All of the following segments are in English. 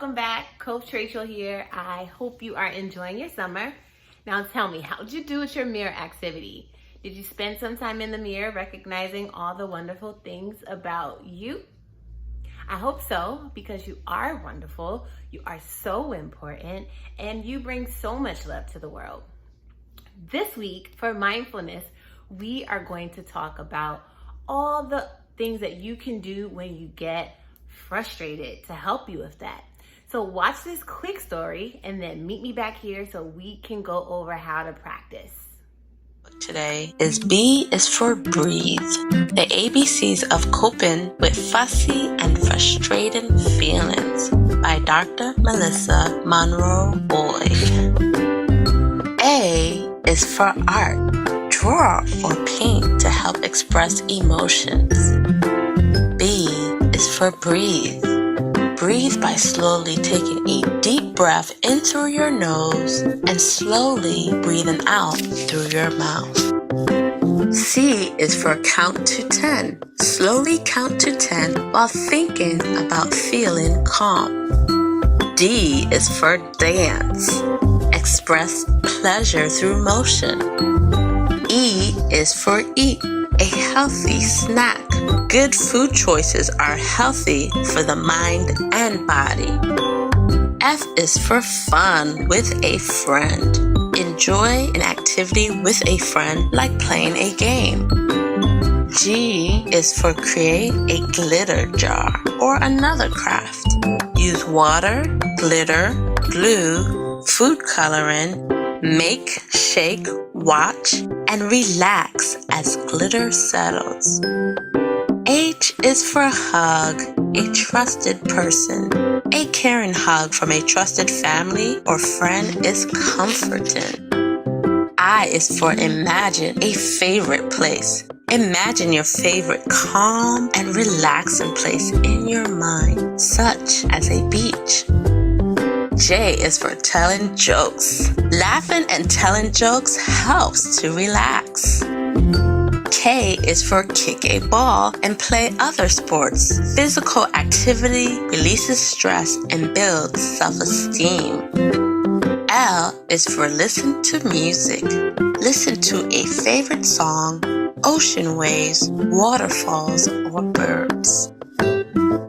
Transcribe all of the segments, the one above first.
welcome back. Coach Rachel here. I hope you are enjoying your summer. Now tell me, how'd you do with your mirror activity? Did you spend some time in the mirror recognizing all the wonderful things about you? I hope so, because you are wonderful, you are so important, and you bring so much love to the world. This week for mindfulness, we are going to talk about all the things that you can do when you get frustrated to help you with that. So watch this quick story and then meet me back here so we can go over how to practice. Today is B is for breathe. The ABCs of coping with fussy and frustrated feelings by Dr. Melissa Monroe Boyd. A is for art. Draw or paint to help express emotions. B is for breathe. Breathe by slowly taking a deep breath in through your nose and slowly breathing out through your mouth. C is for count to 10. Slowly count to 10 while thinking about feeling calm. D is for dance. Express pleasure through motion. E is for eat. A healthy snack. Good food choices are healthy for the mind and body. F is for fun with a friend. Enjoy an activity with a friend like playing a game. G is for create a glitter jar or another craft. Use water, glitter, glue, food coloring, make, shake, watch, and relax as glitter settles. H is for hug, a trusted person. A caring hug from a trusted family or friend is comforting. I is for imagine a favorite place. Imagine your favorite calm and relaxing place in your mind, such as a beach. J is for telling jokes. Laughing and telling jokes helps to relax. K is for kick a ball and play other sports. Physical activity releases stress and builds self-esteem. L is for listen to music. Listen to a favorite song, ocean waves, waterfalls, or birds.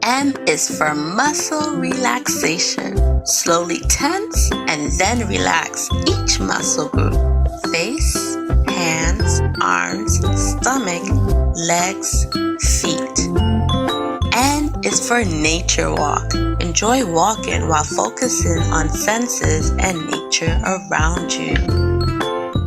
M is for muscle relaxation. Slowly tense and then relax each muscle group. Face, hands, arms, stomach, legs, feet. N is for nature walk. Enjoy walking while focusing on senses and nature around you.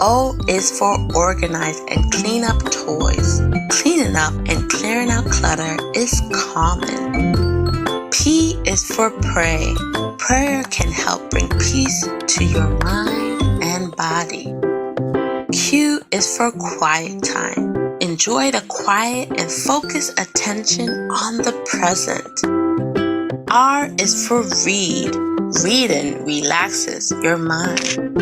O is for organize and clean up toys. Cleaning up and clearing out clutter is common. P is for pray. Prayer can help bring peace to your mind and body. Q is for quiet time. Enjoy the quiet and focus attention on the present. R is for read. Reading relaxes your mind.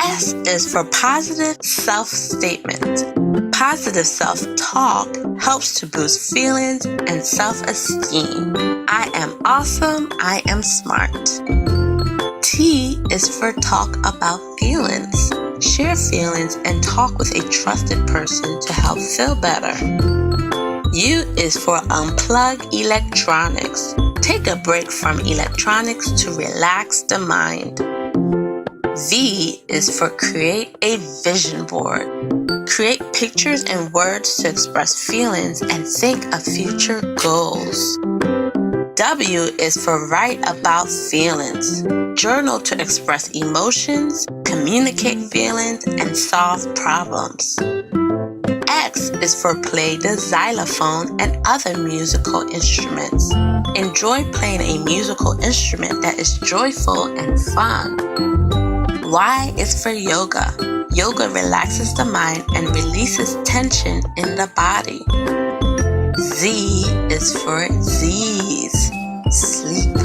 S is for positive self-statement. Positive self-talk helps to boost feelings and self-esteem. I am awesome, I am smart. T is for talk about feelings. Share feelings and talk with a trusted person to help feel better. U is for unplug electronics. Take a break from electronics to relax the mind. V is for create a vision board. Create pictures and words to express feelings and think of future goals. W is for write about feelings. Journal to express emotions, communicate feelings, and solve problems. X is for play the xylophone and other musical instruments. Enjoy playing a musical instrument that is joyful and fun. Y is for yoga. Yoga relaxes the mind and releases tension in the body. Z is for Z's. Sleep.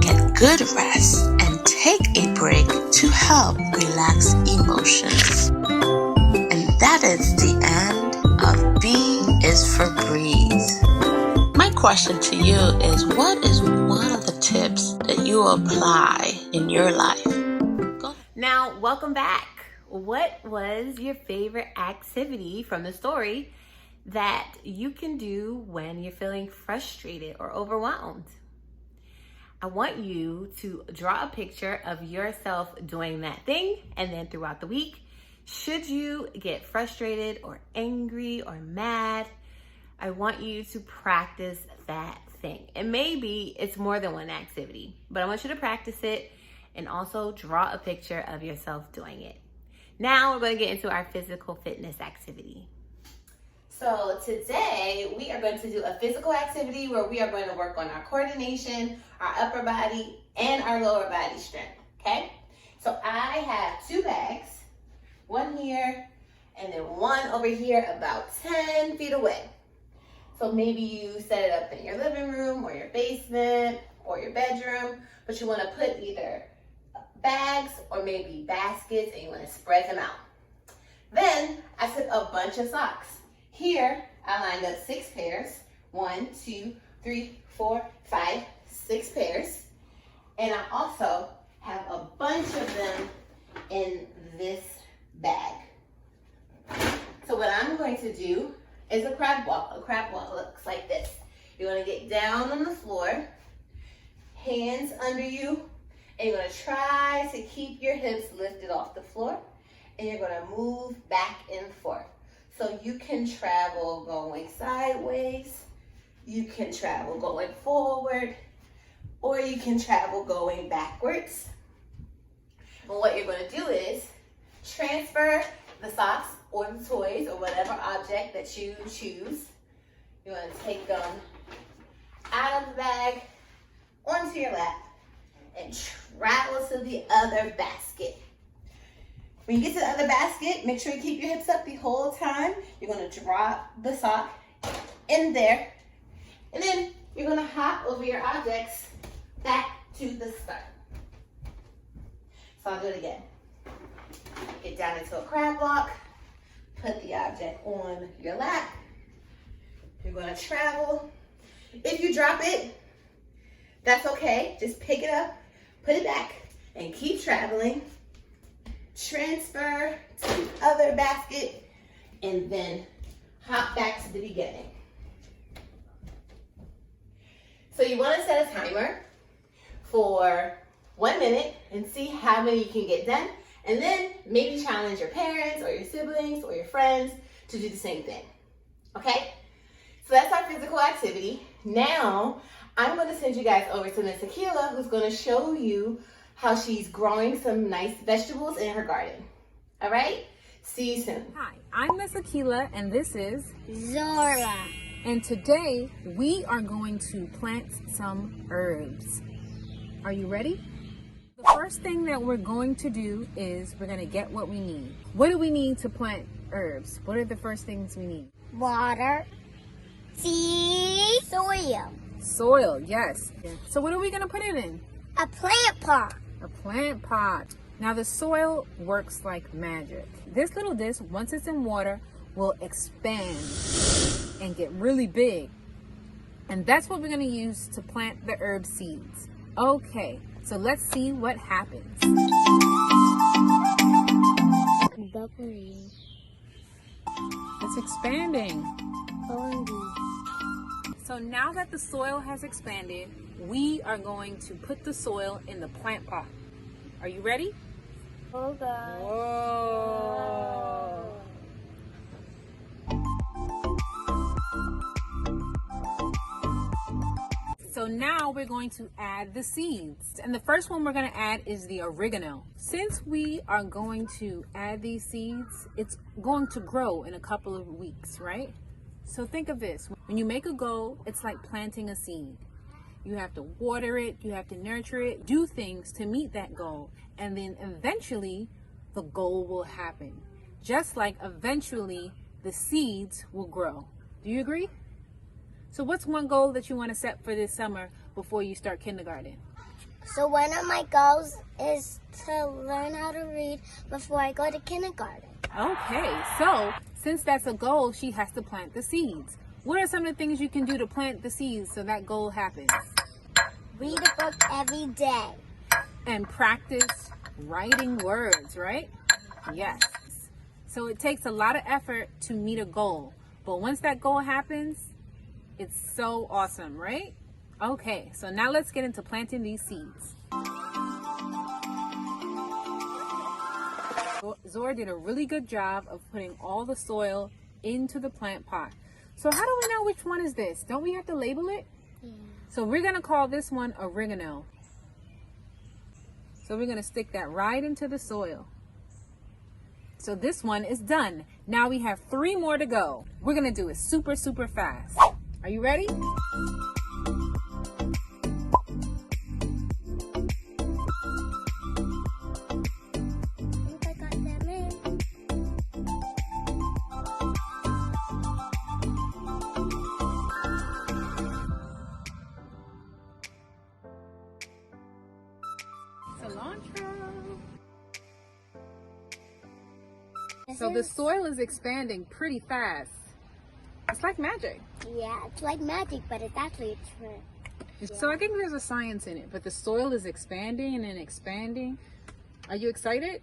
Get good rest and take a break to help relax emotions. And that is the end of B is for breathe. My question to you is, what is one of the tips that you apply in your life? Go ahead. Now, welcome back. What was your favorite activity from the story that you can do when you're feeling frustrated or overwhelmed? I want you to draw a picture of yourself doing that thing, and then throughout the week, should you get frustrated or angry or mad, I want you to practice that thing. And maybe it's more than one activity, but I want you to practice it and also draw a picture of yourself doing it. Now we're going to get into our physical fitness activity. So today we are going to do a physical activity where we are going to work on our coordination, our upper body, and our lower body strength, okay? So I have 2 bags, one here and then one over here about 10 feet away. So maybe you set it up in your living room or your basement or your bedroom, but you want to put either bags or maybe baskets and you want to spread them out. Then I took a bunch of socks. Here I lined up 6 pairs. 1, 2, 3, 4, 5, 6 pairs. And I also have a bunch of them in this bag. So what I'm going to do is a crab walk. A crab walk looks like this. You're going to get down on the floor, hands under you, and you're going to try to keep your hips lifted off the floor, and you're going to move back and forth. So you can travel going sideways, you can travel going forward, or you can travel going backwards. And what you're going to do is transfer the socks or the toys or whatever object that you choose. You're going to take them out of the bag, onto your lap, and travel to the other basket. When you get to the other basket, make sure you keep your hips up the whole time. You're going to drop the sock in there, and then you're going to hop over your objects back to the start. So I'll do it again. Get down into a crab walk, put the object on your lap. You're going to travel. If you drop it, that's okay. Just pick it up, put it back, and keep traveling. Transfer to the other basket, and then hop back to the beginning. So you want to set a timer for 1 minute and see how many you can get done. And then maybe challenge your parents or your siblings or your friends to do the same thing. Okay? So that's our physical activity. Now, I'm going to send you guys over to Miss Akila, who's going to show you how she's growing some nice vegetables in her garden. All right? See you soon. Hi, I'm Miss Akila, and this is Zora. And today we are going to plant some herbs. Are you ready? The first thing that we're going to do is we're going to get what we need. What do we need to plant herbs? What are the first things we need? Water. Seed. Soil. Soil, yes. So what are we going to put it in? A plant pot. A plant pot. Now the soil works like magic. This little disc, once it's in water, will expand and get really big. And that's what we're going to use to plant the herb seeds. Okay, so let's see what happens. Bubbly. It's expanding. Bubbly. So now that the soil has expanded, we are going to put the soil in the plant pot. Are you ready? Oh God. Whoa. So now we're going to add the seeds. And the first one we're going to add is the oregano. Since we are going to add these seeds, it's going to grow in a couple of weeks, right? So think of this. When you make a goal, it's like planting a seed. You have to water it, you have to nurture it, do things to meet that goal. And then eventually the goal will happen. Just like eventually the seeds will grow. Do you agree? So what's one goal that you want to set for this summer before you start kindergarten? So one of my goals is to learn how to read before I go to kindergarten. Okay, so since that's a goal, she has to plant the seeds. What are some of the things you can do to plant the seeds so that goal happens? Read a book every day. And practice writing words, right? Yes. So it takes a lot of effort to meet a goal. But once that goal happens, it's so awesome, right? Okay, so now let's get into planting these seeds. Zora did a really good job of putting all the soil into the plant pot. So how do we know which one is this? Don't we have to label it? Yeah. So we're gonna call this one oregano. So we're gonna stick that right into the soil. So this one is done. Now we have 3 more to go. We're gonna do it super, super fast. Are you ready? I got them in. Cilantro. So the soil is expanding pretty fast. It's like magic. Yeah, it's like magic, but it's actually a trick. So I think there's a science in it, but the soil is expanding and expanding. Are you excited?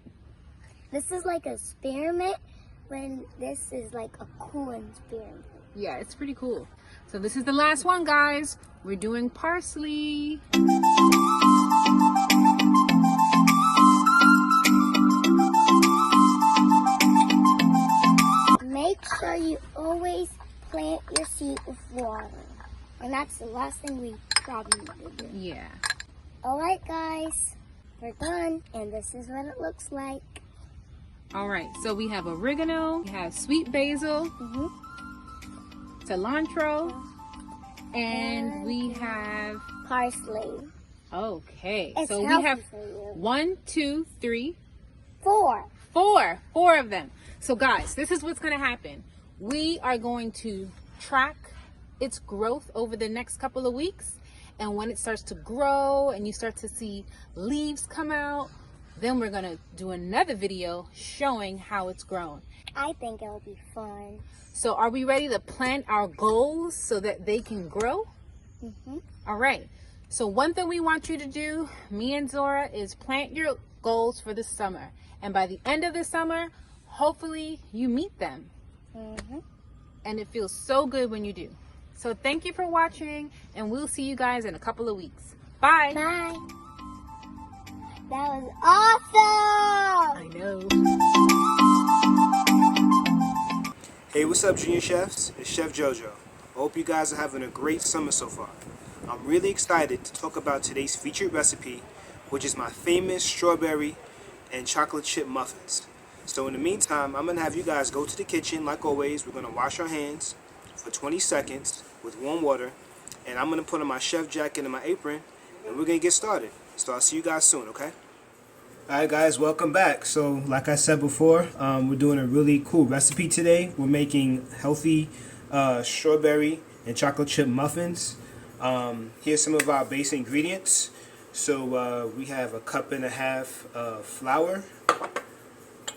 This is like an experiment when this is like a cool experiment. Yeah, it's pretty cool. So this is the last one, guys. We're doing parsley. Make sure you always plant your seed with water. And that's the last thing we probably need to do. Yeah. Alright guys, we're done. And this is what it looks like. All right, so we have oregano, we have sweet basil, cilantro, and we have, Parsley. okay. It's So we healthy have for you. 1, 2, 3, 4. 4 of them. So guys, this is what's gonna happen. We are going to track its growth over the next couple of weeks. And when it starts to grow and you start to see leaves come out, then we're gonna do another video showing how it's grown. I think it'll be fun. So are we ready to plant our goals so that they can grow? All right. So one thing we want you to do, me and Zora, is plant your goals for the summer. And by the end of the summer, hopefully you meet them. And it feels so good when you do. So thank you for watching, and we'll see you guys in a couple of weeks. Bye. Bye. That was awesome. I know. Hey, what's up, Junior Chefs? It's Chef JoJo. I hope you guys are having a great summer so far. I'm really excited to talk about today's featured recipe, which is my famous strawberry and chocolate chip muffins. So in the meantime, I'm going to have you guys go to the kitchen. Like always, we're going to wash our hands for 20 seconds with warm water. And I'm going to put on my chef jacket and my apron, and we're going to get started. So I'll see you guys soon, okay? Alright guys, welcome back. So like I said before, we're doing a really cool recipe today. We're making healthy strawberry and chocolate chip muffins. Here's some of our base ingredients. So we have 1.5 cups of flour.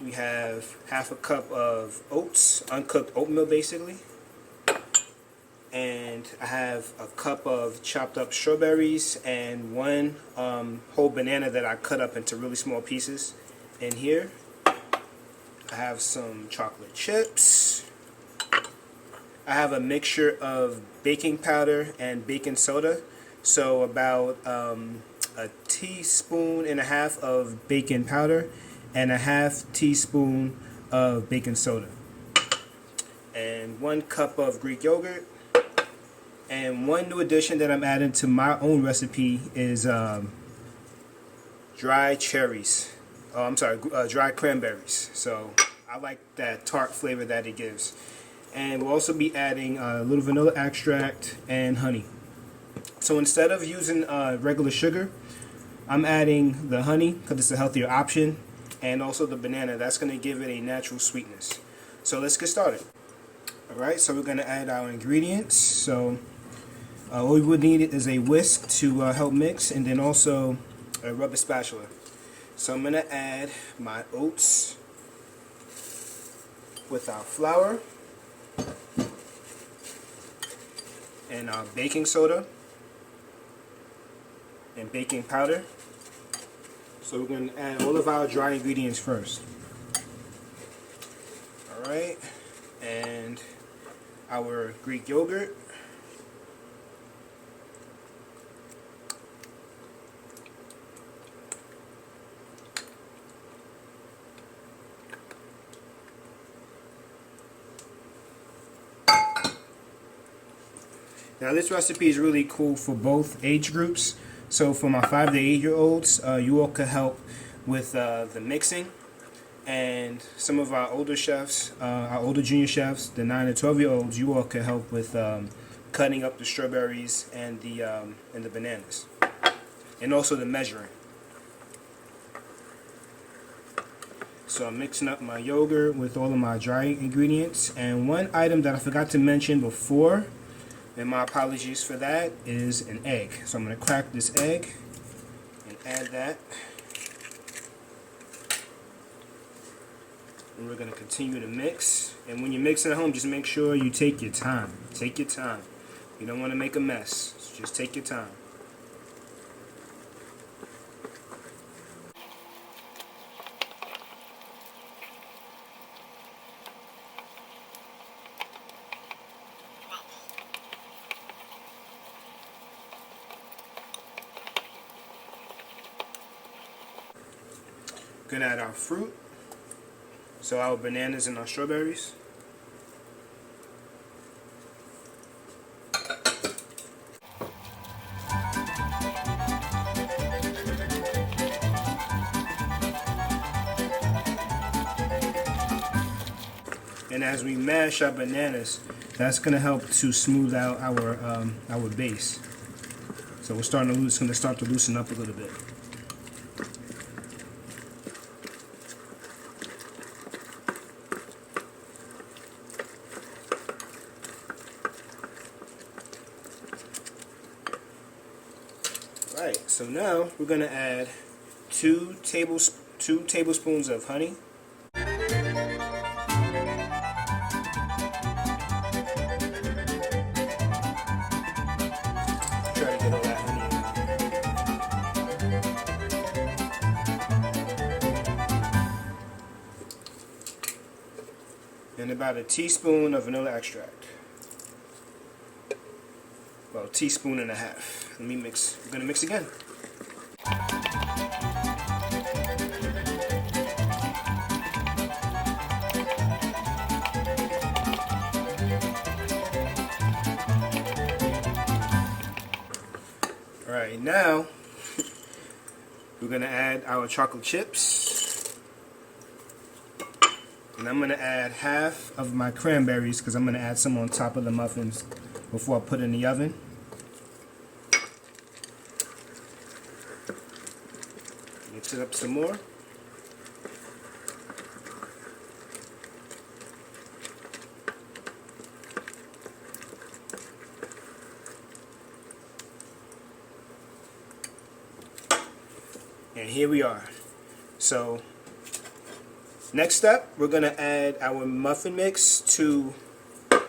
We have 1/2 cup of oats, uncooked oatmeal basically. And I have 1 cup of chopped up strawberries and 1 whole banana that I cut up into really small pieces. And here I have some chocolate chips. I have a mixture of baking powder and baking soda. So about 1.5 teaspoons of baking powder and 1/2 teaspoon of baking soda. And 1 cup of Greek yogurt. And one new addition that I'm adding to my own recipe is dry cherries. Oh, I'm sorry, dry cranberries. So I like that tart flavor that it gives. And we'll also be adding a little vanilla extract and honey. So instead of using regular sugar, I'm adding the honey because it's a healthier option, and also the banana. That's going to give it a natural sweetness. So let's get started. Alright, so we're going to add our ingredients. So all we would need is a whisk to help mix, and then also a rubber spatula. So I'm going to add my oats with our flour and our baking soda and baking powder. So we're going to add all of our dry ingredients first. Alright, and our Greek yogurt. Now this recipe is really cool for both age groups. So for my 5 to 8-year-olds, you all could help with the mixing. And some of our older chefs, our older junior chefs, the 9 to 12-year-olds, you all could help with cutting up the strawberries and the bananas. And also the measuring. So I'm mixing up my yogurt with all of my dry ingredients. And one item that I forgot to mention before, and my apologies for that, is an egg. So I'm going to crack this egg and add that. And we're going to continue to mix. And when you're mixing at home, just make sure you take your time. Take your time. You don't want to make a mess. So just take your time. We're going to add our fruit. So our bananas and our strawberries. And as we mash our bananas, that's going to help to smooth out our base. So we're starting to it's going to start to loosen up a little bit. Alright, so now we're going to add 2 tablespoons of honey. Try to get all that honey in. And about a teaspoon of vanilla extract. Well, a teaspoon and a half. Let me mix. We're going to mix again. Alright, now we're going to add our chocolate chips. And I'm going to add half of my cranberries because I'm going to add some on top of the muffins before I put it in the oven. Mix it up some more. And here we are. So next up, we're going to add our muffin mix to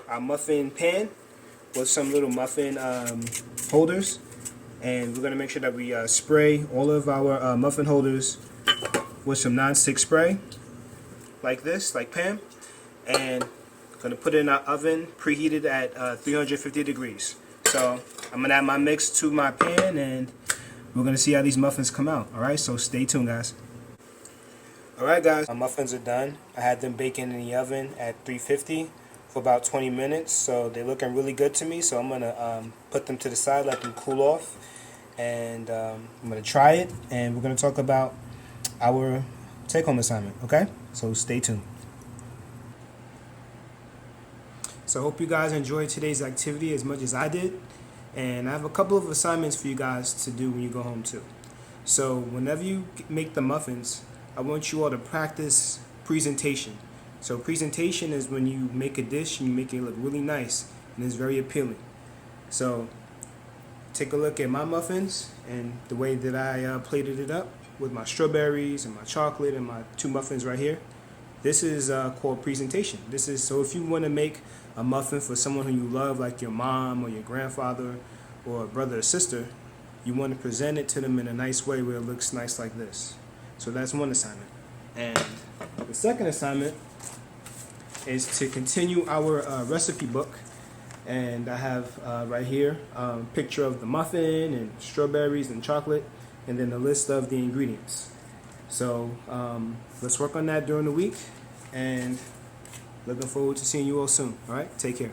our muffin pan with some little muffin holders. And we're going to make sure that we spray all of our muffin holders with some non-stick spray, like this, like Pam. And going to put it in our oven, preheated at 350 degrees. So I'm going to add my mix to my pan, and we're going to see how these muffins come out. Alright, so stay tuned, guys. Alright, guys, my muffins are done. I had them baking in the oven at 350 for about 20 minutes. So they're looking really good to me. So I'm going to put them to the side, let them cool off. And I'm going to try it, and we're going to talk about our take-home assignment, okay? So stay tuned. So I hope you guys enjoyed today's activity as much as I did. And I have a couple of assignments for you guys to do when you go home too. So whenever you make the muffins, I want you all to practice presentation. So presentation is when you make a dish and you make it look really nice and it's very appealing. So take a look at my muffins and the way that I plated it up with my strawberries and my chocolate and my 2 muffins right here. This is called presentation. This is so if you want to make a muffin for someone who you love, like your mom or your grandfather or brother or sister, you want to present it to them in a nice way where it looks nice like this. So that's one assignment. And the second assignment is to continue our recipe book. And I have right here a picture of the muffin and strawberries and chocolate, and then a list of the ingredients. So let's work on that during the week, and looking forward to seeing you all soon. All right, take care.